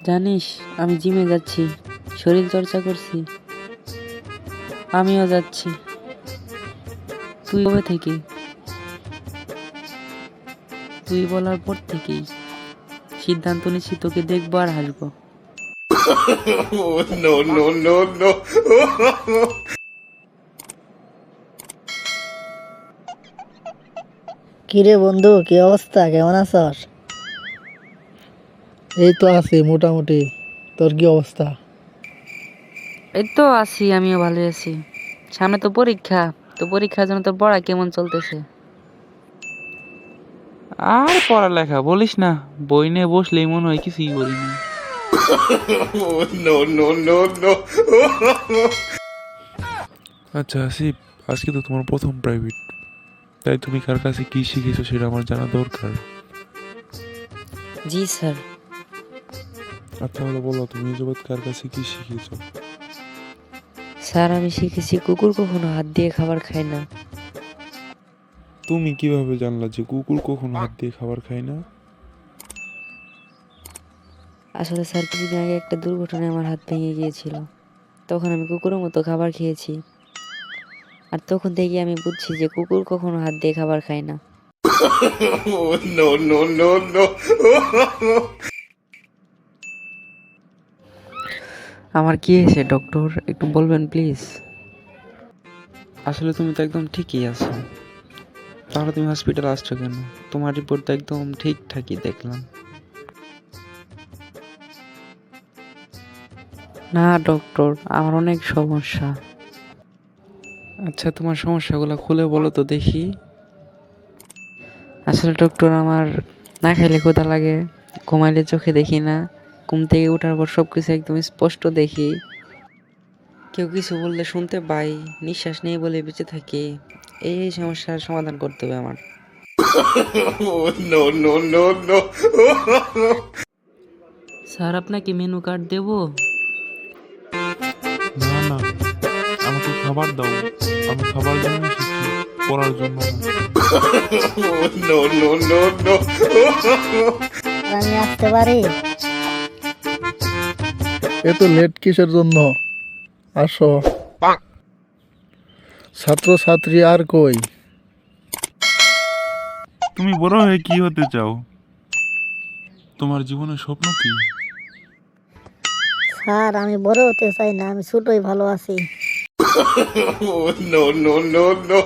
জানিস, আমি জিমে যাচ্ছি, শরীর চর্চা করছি। আমিও যাচ্ছি। তুই কবে থেকে? তুই বলার পর থেকেই সিদ্ধান্ত নিচ্ছি তোকে দেখবো আর হাসবো। No, no, no, no. কিরে বন্ধু, কি অবস্থা? কেমন আছস? এই তো আছি মোটামুটি। তোর কি অবস্থা? এই তো আছি, আমিও ভালো আছি। সামনে তো পরীক্ষা, তো পরীক্ষার জন্য তো পড়া কেমন চলতেছে? আর পড়ালেখা বলিস না, বই নিয়ে বসলেই মনে হয় কিছুই করিনি। No, no, no, no. আচ্ছা আসিফ, আজকে তো তোমার প্রথম প্রাইভেট, তাই তুমি কার কাছে কি শিখেছো সেটা আমার জানা দরকার। জি স্যার। আচ্ছা হলো বলো, তুমি এই জগৎ কার কাছে কি শিখেছো? স্যার, আমি শিখেছি কুকুর কখনো হাত দিয়ে খাবার খায় না। তুমি কিভাবে জানলা যে কুকুর কখনো হাত দিয়ে খাবার খায় না? আসলে স্যার, কিছুদিন আগে একটা দুর্ঘটনায় আমার হাত ভেঙে গিয়েছিল। তখন আমি কুকুরের মতো খাবার খেয়েছি, আর তখন থেকে আমি বুঝছি যে কুকুর কখনো হাত দিয়ে খাবার খায় না। No, no, no, no. আমার কি হয়েছে ডক্টর, একটু বলবেন প্লিজ? আসলে তুমি তো একদম ঠিকই আছো, তাহলে তুমি হসপিটাল আসছো কেন? তোমার রিপোর্ট তো একদম ঠিকঠাকই দেখলাম। না ডক্টর, আমার অনেক সমস্যা। আচ্ছা, তোমার সমস্যাগুলো খুলে বলো তো দেখি। আসলে ডক্টর, আমার না খাইলে ক্ষুধা লাগে, ঘুমাইলে চোখে দেখি না, ঘুম থেকে ওঠার পর সব কিছু একদম স্পষ্ট দেখি, কেউ কিছু বললে শুনতে পাই, নিঃশ্বাস নেই বলে বেঁচে থাকি। এই সমস্যার সমাধান করতে হবে আমার। No, no, no, no. Sir, আপনাকে মেনু কার্ড দেবো? না না, আমাকে খাবার দাও। আমি খাবার জন্য এসেছি, পড়ার জন্য না। No, no, no, no. আর আমি আসতে পারি? এত লেট কিসের জন্য? আসো। ছাত্র ছাত্রী আর কই? তুমি বড় হয়ে কি হতে চাও? তোমার জীবনের স্বপ্ন কি? স্যার, আমি বড় হতে চাই না, আমি ছোটই ভালো আছি। No, no, no, no.